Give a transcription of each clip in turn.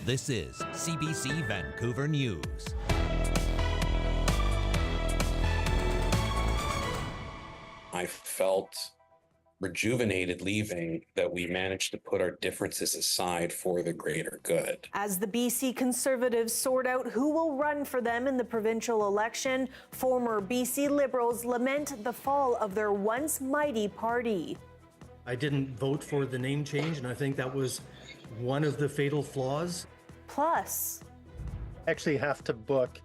This is CBC Vancouver News. I felt rejuvenated leaving, that we managed to put our differences aside for the greater good. As the BC Conservatives sort out who will run for them in the provincial election, former BC Liberals lament the fall of their once mighty party. I didn't vote for the name change, and I think that was one of the fatal flaws. Plus, I actually have to book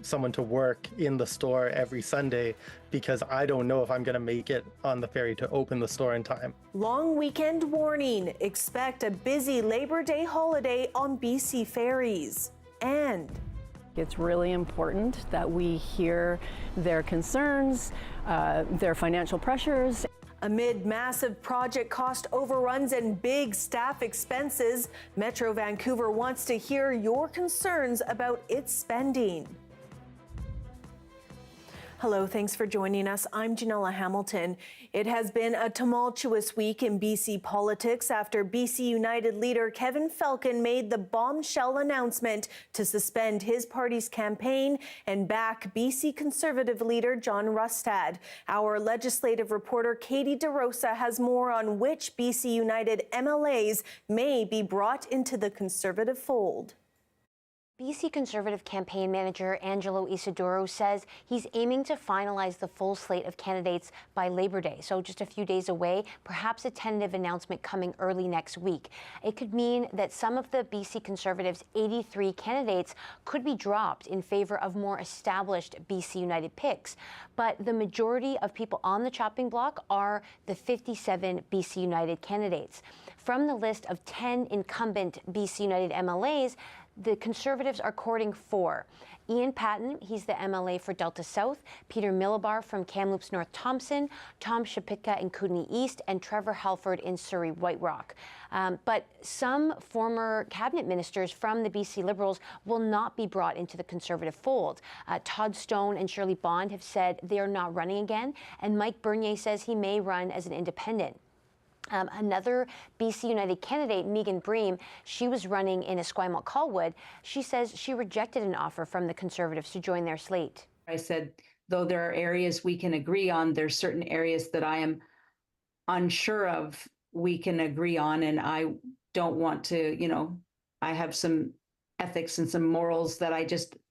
someone to work in the store every Sunday because I don't know if I'm going to make it on the ferry to open the store in time. long weekend warning. Expect a busy Labor Day holiday on BC ferries. And it's really important that we hear their concerns, their financial pressures. amid massive project cost overruns and big staff expenses, Metro Vancouver wants to hear your concerns about its spending. Hello, thanks for joining us. I'm Janella Hamilton. It has been a tumultuous week in BC politics after BC United leader Kevin Falcon made the bombshell announcement to suspend his party's campaign and back BC Conservative leader John Rustad. Our legislative reporter Katie DeRosa has more on which BC United MLAs may be brought into the Conservative fold. BC Conservative campaign manager Angelo Isidoro says he's aiming to finalize the full slate of candidates by Labor Day, so just a few days away, perhaps a tentative announcement coming early next week. It could mean that some of the BC Conservatives' 83 candidates could be dropped in favor of more established BC United picks, but the majority of people on the chopping block are the 57 BC United candidates. From the list of 10 incumbent BC United MLAs, the Conservatives are courting 4. Ian Patton, he's the MLA for Delta South, Peter Millibar from Kamloops North Thompson, Tom Shapitka in Kootenay East, and Trevor Halford in Surrey White Rock. But some former cabinet ministers from the BC Liberals will not be brought into the Conservative fold. Todd Stone and Shirley Bond have said they are not running again, and Mike Bernier says he may run as an independent. Another BC United candidate, Megan Bream, she was running in Esquimalt-Colwood. She says she rejected an offer from the Conservatives to join their slate. I said, though there are areas we can agree on, there's certain areas that I am unsure of we can agree on, and I don't want to, I have some ethics and some morals that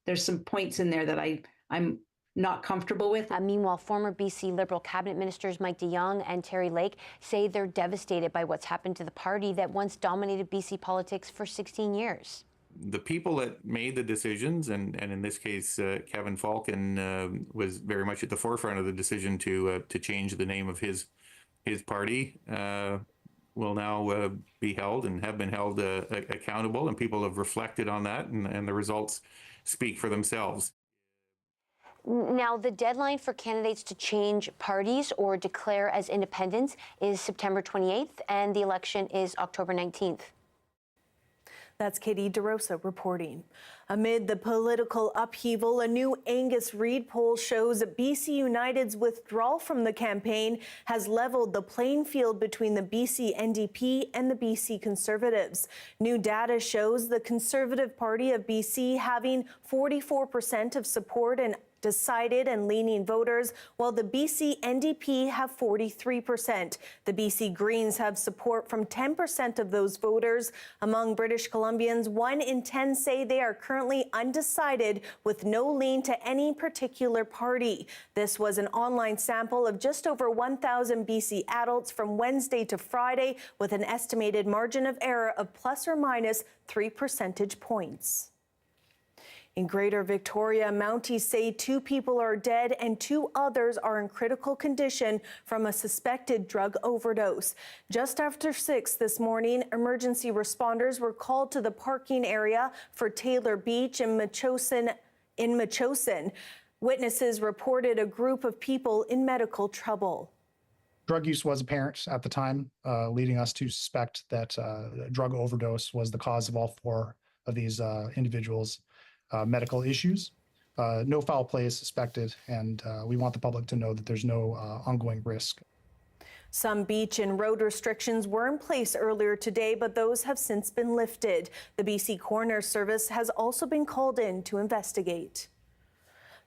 there's some points in there that I'm not comfortable with. Meanwhile, former BC Liberal cabinet ministers Mike de Jong and Terry Lake say they're devastated by what's happened to the party that once dominated BC politics for 16 years. The people that made the decisions, and in this case, Kevin Falcon was very much at the forefront of the decision to change the name of his party, will now be held and have been held accountable, and people have reflected on that, and the results speak for themselves. Now, the deadline for candidates to change parties or declare as independents is September 28th, and the election is October 19th. That's Katie DeRosa reporting. Amid the political upheaval, a new Angus Reid poll shows that BC United's withdrawal from the campaign has leveled the playing field between the BC NDP and the BC Conservatives. New data shows the Conservative Party of BC having 44% of support and decided and leaning voters, while the BC NDP have 43%. The BC Greens have support from 10% of those voters. Among British Columbians, 1 in 10 say they are currently undecided with no lean to any particular party. This was an online sample of just over 1,000 BC adults from Wednesday to Friday, with an estimated margin of error of plus or minus 3 percentage points. In Greater Victoria, Mounties say 2 people are dead and 2 others are in critical condition from a suspected drug overdose. Just after 6 this morning, emergency responders were called to the parking area for Taylor Beach in Machosin. Witnesses reported a group of people in medical trouble. Drug use was apparent at the time, leading us to suspect that drug overdose was the cause of all 4 of these individuals' medical issues. No foul play is suspected, and we want the public to know that there's no ongoing risk. Some beach and road restrictions were in place earlier today, but those have since been lifted. The BC Coroner Service has also been called in to investigate.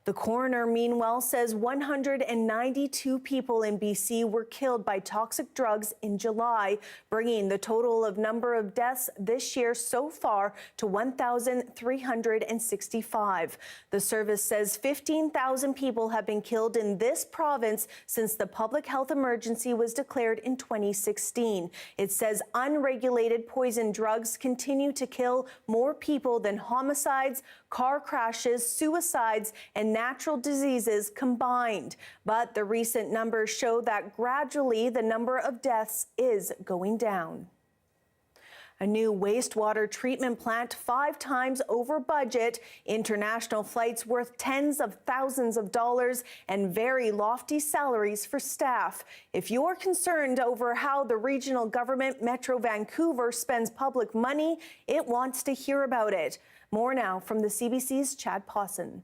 The coroner, meanwhile, says 192 people in BC were killed by toxic drugs in July, bringing the total of number of deaths this year so far to 1,365. The service says 15,000 people have been killed in this province since the public health emergency was declared in 2016. It says unregulated poison drugs continue to kill more people than homicides, car crashes, suicides, and natural diseases combined. But the recent numbers show that gradually the number of deaths is going down. A new wastewater treatment plant 5 times over budget, international flights worth tens of thousands of dollars, and very lofty salaries for staff. If you're concerned over how the regional government, Metro Vancouver, spends public money, it wants to hear about it. More now from the CBC's Chad Pawson.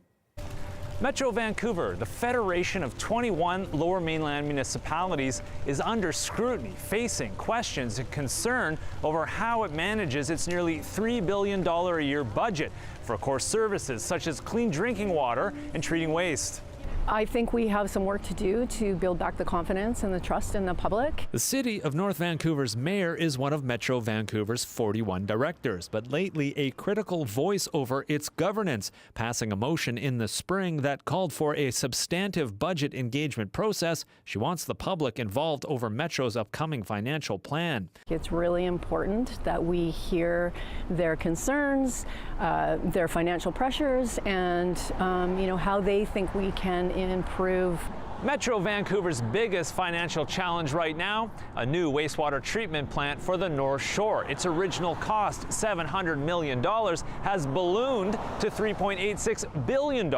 Metro Vancouver, the federation of 21 Lower Mainland municipalities, is under scrutiny, facing questions and concern over how it manages its nearly $3 billion a year budget for core services such as clean drinking water and treating waste. I think we have some work to do to build back the confidence and the trust in the public. The City of North Vancouver's mayor is one of Metro Vancouver's 41 directors, but lately a critical voice over its governance, passing a motion in the spring that called for a substantive budget engagement process. She wants the public involved over Metro's upcoming financial plan. It's really important that we hear their concerns, their financial pressures, and how they think we can improve. Metro Vancouver's biggest financial challenge right now, a new wastewater treatment plant for the North Shore. Its original cost, $700 million, has ballooned to $3.86 billion,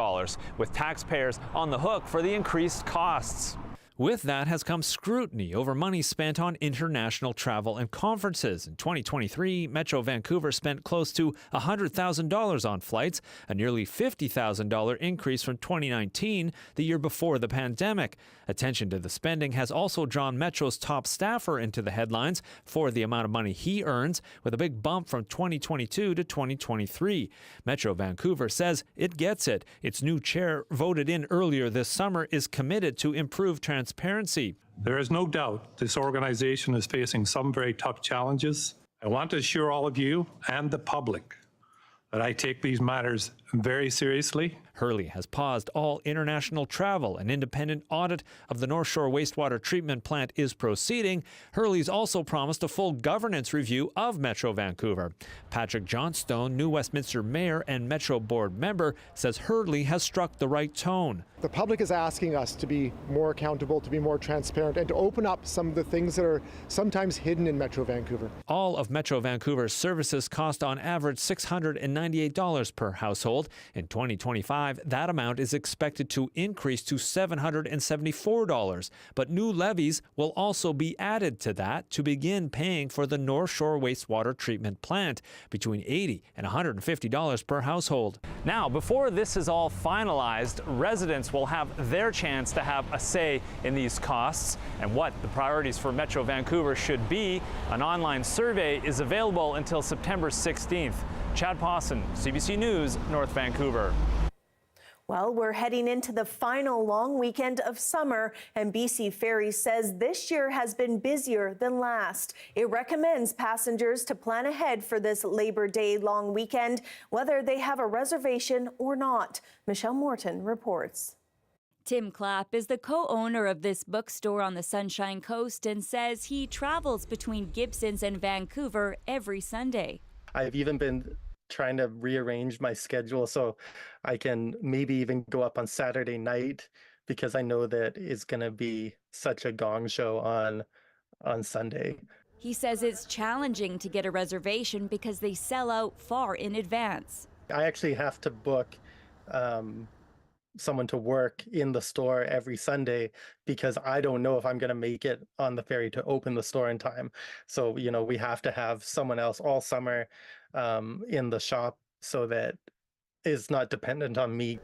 with taxpayers on the hook for the increased costs. With that has come scrutiny over money spent on international travel and conferences. In 2023, Metro Vancouver spent close to $100,000 on flights, a nearly $50,000 increase from 2019, the year before the pandemic. Attention to the spending has also drawn Metro's top staffer into the headlines for the amount of money he earns, with a big bump from 2022 to 2023. Metro Vancouver says it gets it. Its new chair, voted in earlier this summer, is committed to improve transparency. There is no doubt this organization is facing some very tough challenges. I want to assure all of you and the public that I take these matters very seriously. Hurley has paused all international travel. An independent audit of the North Shore wastewater treatment plant is proceeding. Hurley's also promised a full governance review of Metro Vancouver. Patrick Johnstone, new Westminster mayor and Metro board member, says Hurley has struck the right tone. The public is asking us to be more accountable, to be more transparent, and to open up some of the things that are sometimes hidden in Metro Vancouver. All of Metro Vancouver's services cost on average $698 per household. In 2025, that amount is expected to increase to $774, but new levies will also be added to that to begin paying for the North Shore wastewater treatment plant, between $80 and $150 per household. Now, before this is all finalized, residents will have their chance to have a say in these costs and what the priorities for Metro Vancouver should be. An online survey is available until September 16th. Chad Pawson, CBC News, North Vancouver. Well, we're heading into the final long weekend of summer, and BC Ferry says this year has been busier than last. It recommends passengers to plan ahead for this Labor Day long weekend, whether they have a reservation or not. Michelle Morton reports. Tim Clapp is the co-owner of this bookstore on the Sunshine Coast and says he travels between Gibsons and Vancouver every Sunday. I've even been trying to rearrange my schedule so I can maybe even go up on Saturday night, because I know that it's going to be such a gong show on Sunday. He says it's challenging to get a reservation because they sell out far in advance. I actually have to book someone to work in the store every Sunday because I don't know if I'm going to make it on the ferry to open the store in time. So, we have to have someone else all summer in the shop so that it's not dependent on me.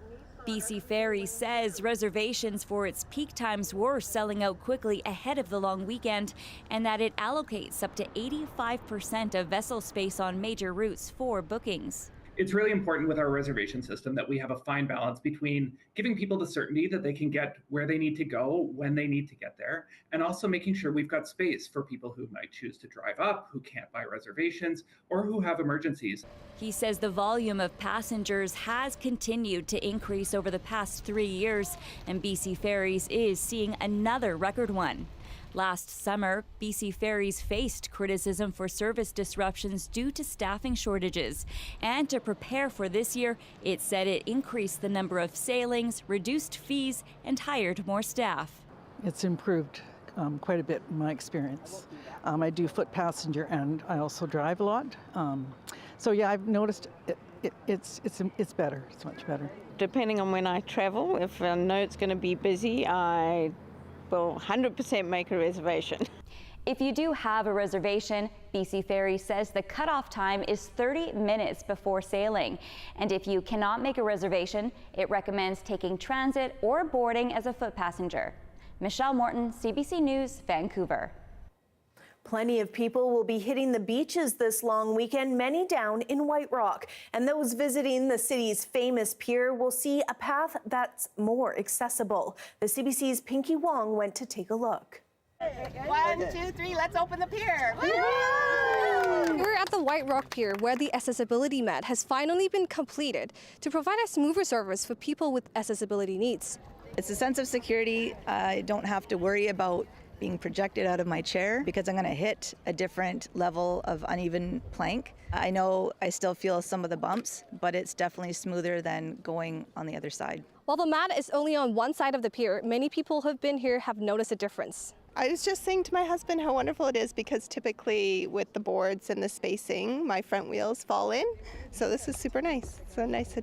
BC Ferry says reservations for its peak times were selling out quickly ahead of the long weekend, and that it allocates up to 85% of vessel space on major routes for bookings. It's really important with our reservation system that we have a fine balance between giving people the certainty that they can get where they need to go when they need to get there, and also making sure we've got space for people who might choose to drive up, who can't buy reservations, or who have emergencies. He says the volume of passengers has continued to increase over the past 3 years, and BC Ferries is seeing another record one. Last summer, BC Ferries faced criticism for service disruptions due to staffing shortages. And to prepare for this year, it said it increased the number of sailings, reduced fees, and hired more staff. It's improved quite a bit in my experience. I do foot passenger and I also drive a lot. So yeah, I've noticed it's better. It's much better. Depending on when I travel, if I know it's going to be busy, I will 100% make a reservation. If you do have a reservation, BC Ferry says the cutoff time is 30 minutes before sailing. And if you cannot make a reservation, it recommends taking transit or boarding as a foot passenger. Michelle Morton, CBC News, Vancouver. Plenty of people will be hitting the beaches this long weekend, many down in White Rock. And those visiting the city's famous pier will see a path that's more accessible. The CBC's Pinky Wong went to take a look. 1, 2, 3, let's open the pier. We're at the White Rock Pier, where the accessibility mat has finally been completed to provide a smoother service for people with accessibility needs. It's a sense of security. I don't have to worry about being projected out of my chair because I'm going to hit a different level of uneven plank. I know I still feel some of the bumps, but it's definitely smoother than going on the other side. While the mat is only on one side of the pier, many people who have been here have noticed a difference. I was just saying to my husband how wonderful it is because typically with the boards and the spacing, my front wheels fall in. So this is super nice. It's a nice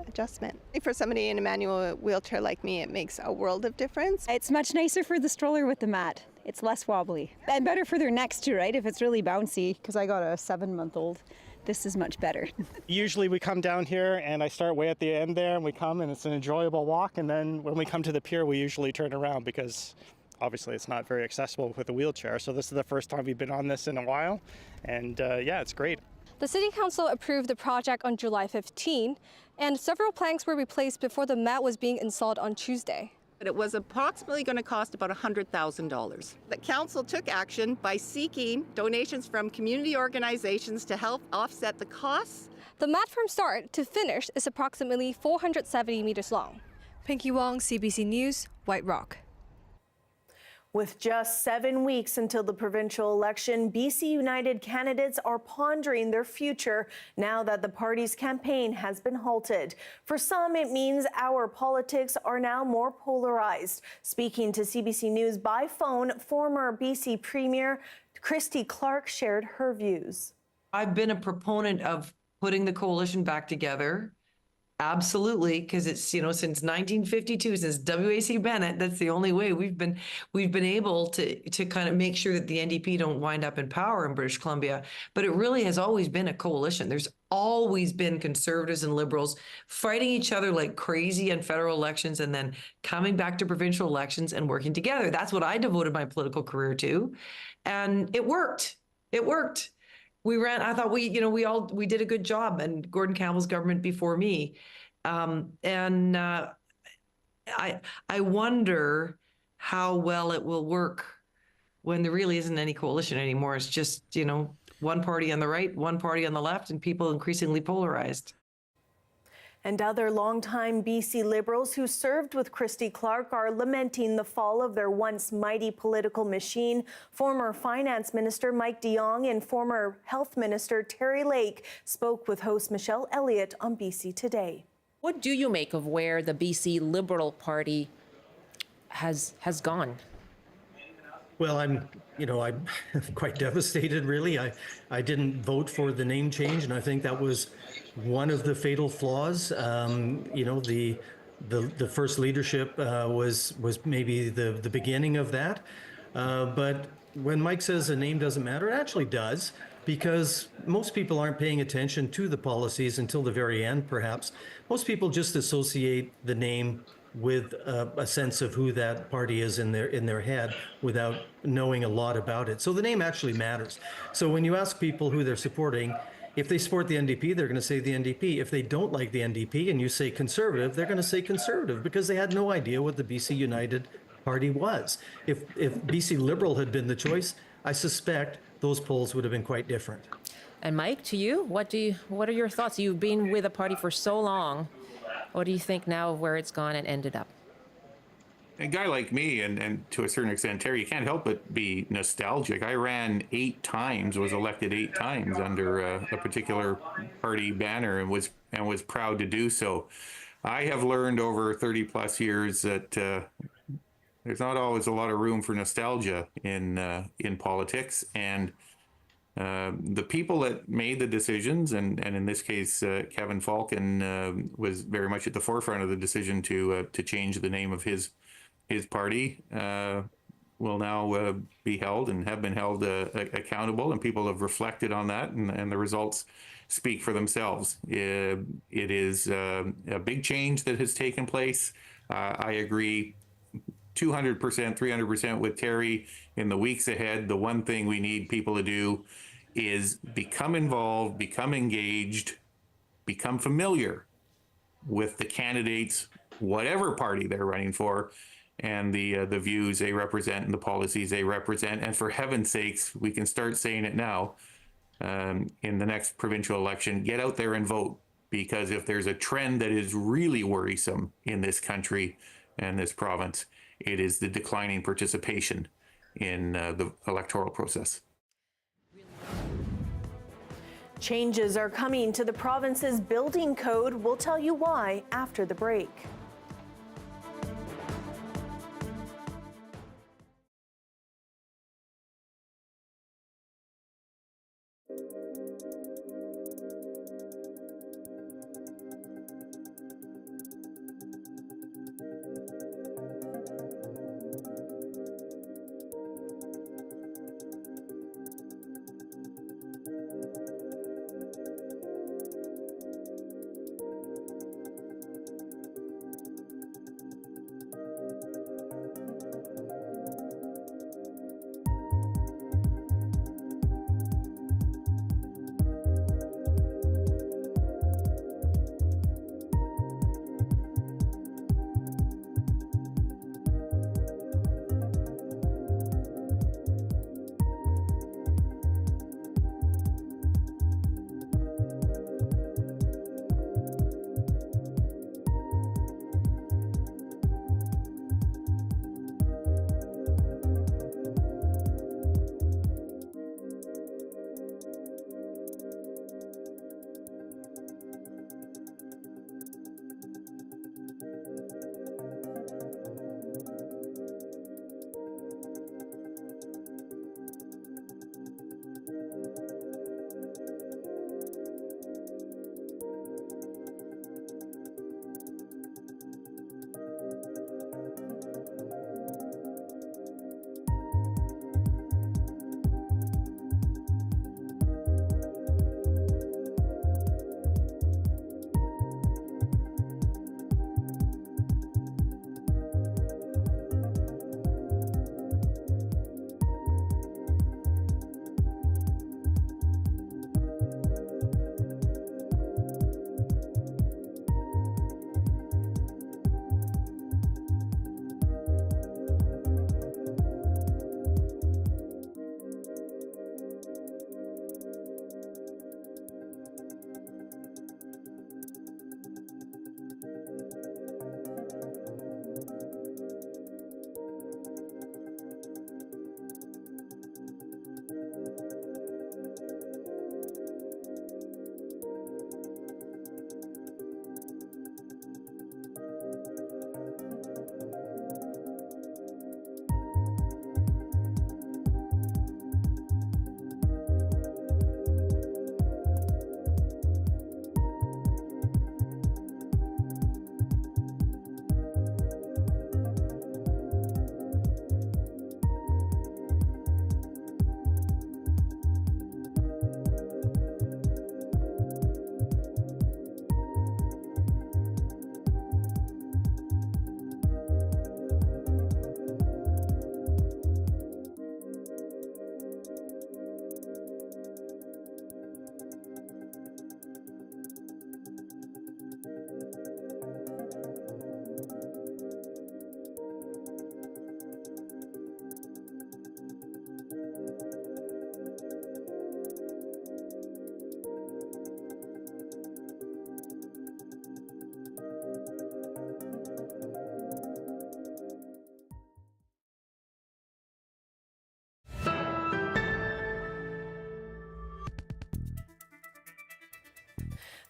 adjustment. For somebody in a manual wheelchair like me, it makes a world of difference. It's much nicer for the stroller with the mat. It's less wobbly. And better for their necks too, right? If it's really bouncy, because I got a 7-month-old. This is much better. Usually we come down here and I start way at the end there and we come and it's an enjoyable walk. And then when we come to the pier, we usually turn around because obviously it's not very accessible with a wheelchair. So this is the first time we've been on this in a while. And yeah, it's great. The City Council approved the project on July 15, and several planks were replaced before the mat was being installed on Tuesday. It was approximately going to cost about $100,000. The council took action by seeking donations from community organizations to help offset the costs. The mat from start to finish is approximately 470 meters long. Pinky Wong, CBC News, White Rock. With just 7 weeks until the provincial election, BC United candidates are pondering their future now that the party's campaign has been halted. For some, it means our politics are now more polarized. Speaking to CBC News by phone, former BC Premier Christy Clark shared her views. I've been a proponent of putting the coalition back together. Absolutely, because it's, since 1952, since W.A.C. Bennett, that's the only way we've been able to kind of make sure that the NDP don't wind up in power in British Columbia. But it really has always been a coalition. There's always been Conservatives and Liberals fighting each other like crazy in federal elections and then coming back to provincial elections and working together. That's what I devoted my political career to. And it worked. It worked. I thought we did a good job, and Gordon Campbell's government before me. I wonder how well it will work when there really isn't any coalition anymore. It's just, one party on the right, one party on the left, and people increasingly polarized. And other longtime BC Liberals who served with Christy Clark are lamenting the fall of their once mighty political machine. Former Finance Minister Mike de Jong and former Health Minister Terry Lake spoke with host Michelle Elliott on BC Today. What do you make of where the BC Liberal Party has gone? Well, I'm quite devastated, really. I didn't vote for the name change, and I think that was one of the fatal flaws. The first leadership was maybe the beginning of that. But when Mike says the name doesn't matter, it actually does. because most people aren't paying attention to the policies until the very end, perhaps. Most people just associate the name with a sense of who that party is in their head without knowing a lot about it. So the name actually matters. So when you ask people who they're supporting, if they support the NDP, they're going to say the NDP. If they don't like the NDP and you say Conservative, they're going to say Conservative because they had no idea what the BC United Party was. If BC Liberal had been the choice, I suspect those polls would have been quite different. And Mike, to you, what are your thoughts? You've been with a party for so long. What do you think now of where it's gone and ended up? A guy like me, and to a certain extent, Terry, you can't help but be nostalgic. I ran 8 times, was elected 8 times under a particular party banner, and was proud to do so. I have learned over 30 plus years that there's not always a lot of room for nostalgia in politics, and the people that made the decisions, and in this case, Kevin Falcon was very much at the forefront of the decision to change the name of his party, will now be held and have been held accountable, and people have reflected on that, and the results speak for themselves. It is a big change that has taken place. I agree 200%, 300% with Terry. In the weeks ahead, the one thing we need people to do is become involved, become engaged, become familiar with the candidates, whatever party they're running for, and the views they represent and the policies they represent. And for heaven's sakes, we can start saying it now, in the next provincial election, get out there and vote. Because if there's a trend that is really worrisome in this country and this province, it is the declining participation in the electoral process. Changes are coming to the province's building code. We'll tell you why after the break.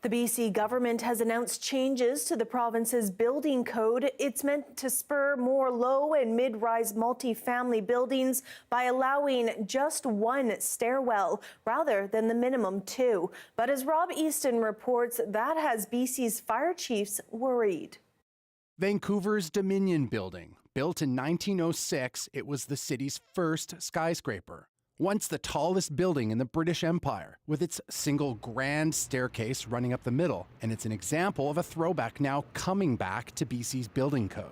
The BC government has announced changes to the province's building code. It's meant to spur more low and mid-rise multifamily buildings by allowing just one stairwell rather than the minimum 2. But as Rob Easton reports, that has BC's fire chiefs worried. Vancouver's Dominion Building. Built in 1906, it was the city's first skyscraper. Once the tallest building in the British Empire, with its single grand staircase running up the middle, and it's an example of a throwback now coming back to BC's building code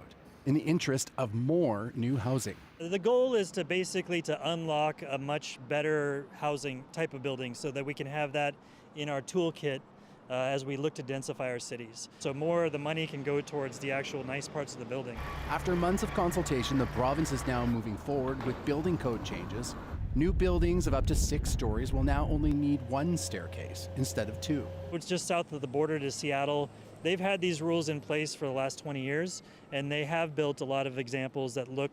in the interest of more new housing. The goal is to basically to unlock a much better housing type of building so that we can have that in our toolkit as we look to densify our cities. So more of the money can go towards the actual nice parts of the building. After months of consultation, the province is now moving forward with building code changes. New buildings of up to 6 stories will now only need 1 staircase instead of 2. It's just south of the border to Seattle. They've had these rules in place for the last 20 years, and they have built a lot of examples that look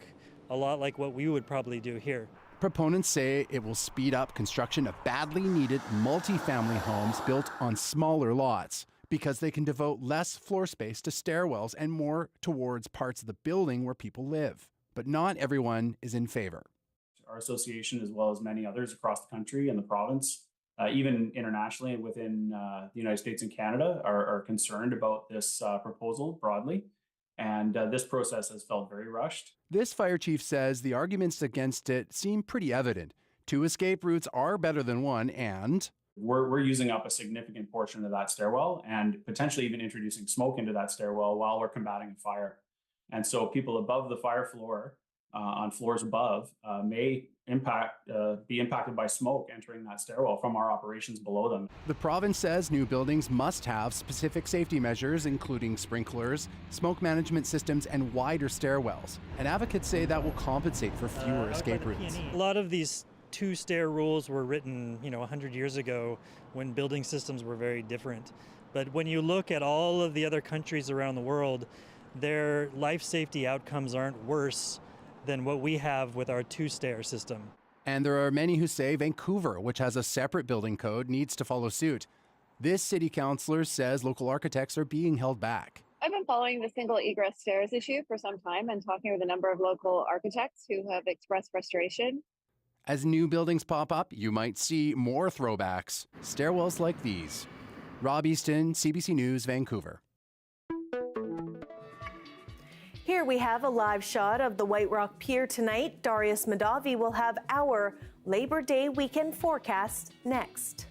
a lot like what we would probably do here. Proponents say it will speed up construction of badly needed multifamily homes built on smaller lots because they can devote less floor space to stairwells and more towards parts of the building where people live. But not everyone is in favor. Our association, as well as many others across the country and the province, even internationally within the United States and Canada, are concerned about this proposal broadly. And this process has felt very rushed. This fire chief says the arguments against it seem pretty evident. 2 escape routes are better than 1, and we're using up a significant portion of that stairwell and potentially even introducing smoke into that stairwell while we're combating a fire. And so people above the fire floor, on floors above, may be impacted by smoke entering that stairwell from our operations below them. The province says new buildings must have specific safety measures, including sprinklers, smoke management systems, and wider stairwells. And advocates say that will compensate for fewer escape routes. A lot of these 2-stair rules were written, 100 years ago when building systems were very different. But when you look at all of the other countries around the world, their life safety outcomes aren't worse than what we have with our 2-stair system. And there are many who say Vancouver, which has a separate building code, needs to follow suit. This city councillor says local architects are being held back. I've been following the single egress stairs issue for some time and talking with a number of local architects who have expressed frustration. As new buildings pop up, you might see more throwbacks, stairwells like these. Rob Easton, CBC News, Vancouver. Here we have a live shot of the White Rock Pier tonight. Darius Madavi will have our Labor Day weekend forecast next.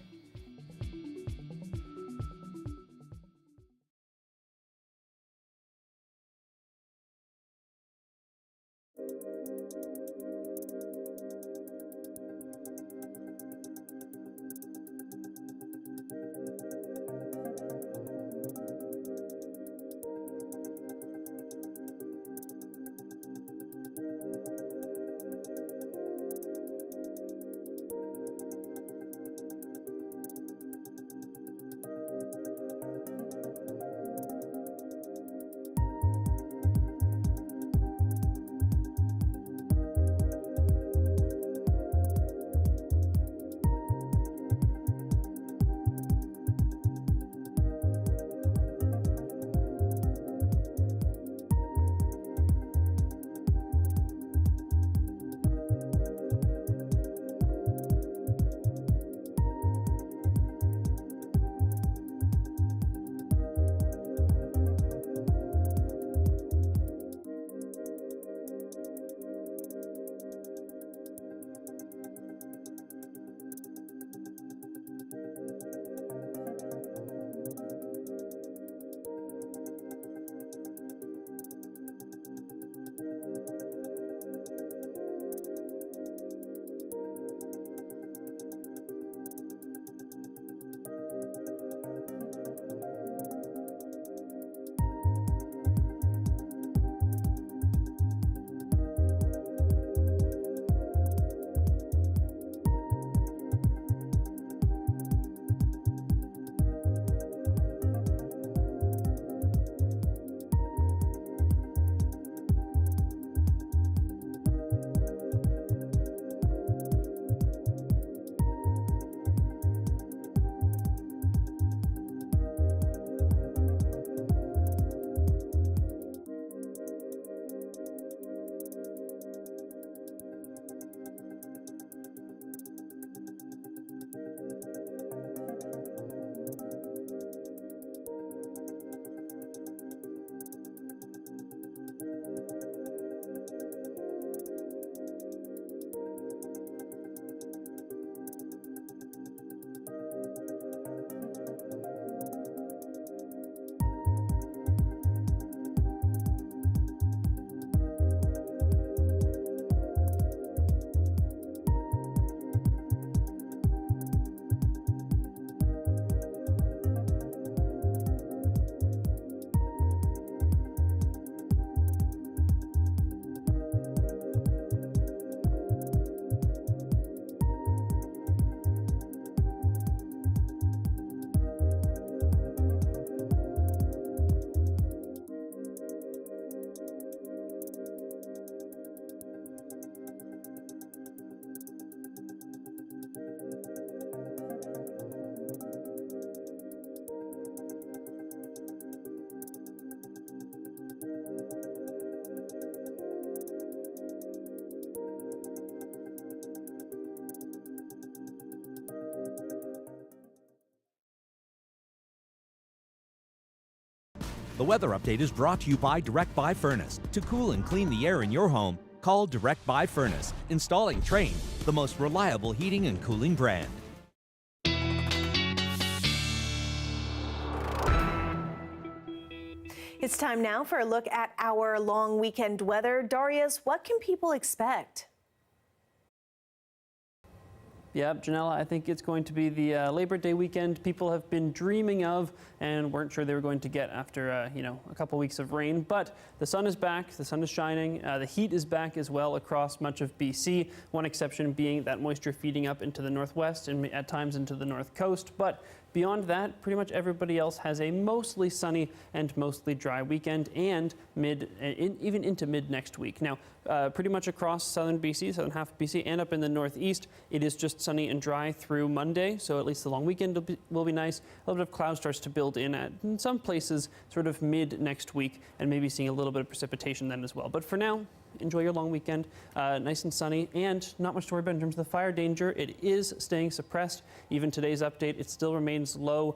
The weather update is brought to you by Direct Buy Furnace. To cool and clean the air in your home, call Direct Buy Furnace. Installing Trane, the most reliable heating and cooling brand. It's time now for a look at our long weekend weather. Darius, what can people expect? Yeah, Janella, I think it's going to be the Labor Day weekend people have been dreaming of and weren't sure they were going to get after, a couple weeks of rain. But the sun is back, the sun is shining, the heat is back as well across much of BC. One exception being that moisture feeding up into the northwest and at times into the north coast. But beyond that, pretty much everybody else has a mostly sunny and mostly dry weekend and even into mid next week. Now, pretty much across southern BC, southern half of BC, and up in the northeast, it is just sunny and dry through Monday. So at least the long weekend will be nice. A little bit of cloud starts to build in some places sort of mid next week, and maybe seeing a little bit of precipitation then as well. But for now, enjoy your long weekend, nice and sunny, and not much to worry about in terms of the fire danger. It is staying suppressed. Even today's update, it still remains low,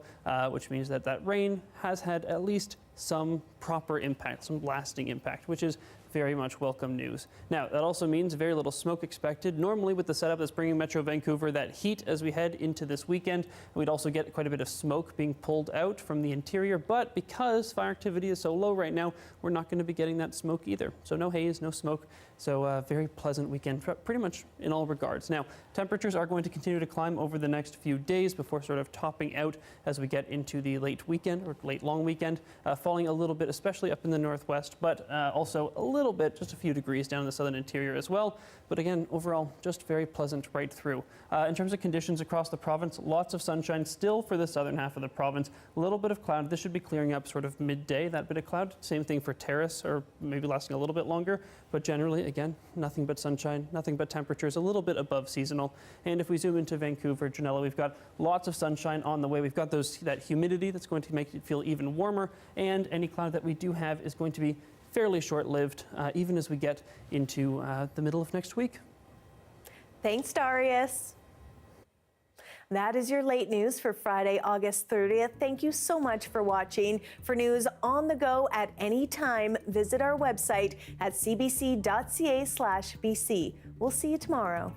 which means that rain has had at least some proper impact, some lasting impact, which is very much welcome news. Now, that also means very little smoke expected. Normally with the setup that's bringing Metro Vancouver that heat as we head into this weekend, we'd also get quite a bit of smoke being pulled out from the interior, but because fire activity is so low right now, we're not going to be getting that smoke either. So no haze, no smoke. So very pleasant weekend, pretty much in all regards. Now, temperatures are going to continue to climb over the next few days before sort of topping out as we get into the late weekend or late long weekend, falling a little bit, especially up in the northwest, but also a little bit, just a few degrees down in the southern interior as well. But again, overall, just very pleasant right through. In terms of conditions across the province, lots of sunshine still for the southern half of the province. A little bit of cloud. This should be clearing up sort of midday, that bit of cloud. Same thing for Terrace, or maybe lasting a little bit longer. But generally, again, nothing but sunshine, nothing but temperatures a little bit above seasonal. And if we zoom into Vancouver, Janella, we've got lots of sunshine on the way. We've got that humidity that's going to make it feel even warmer. And any cloud that we do have is going to be fairly short-lived, even as we get into the middle of next week. Thanks, Darius. That is your late news for Friday, August 30th. Thank you so much for watching. For news on the go at any time, visit our website at cbc.ca/BC. We'll see you tomorrow.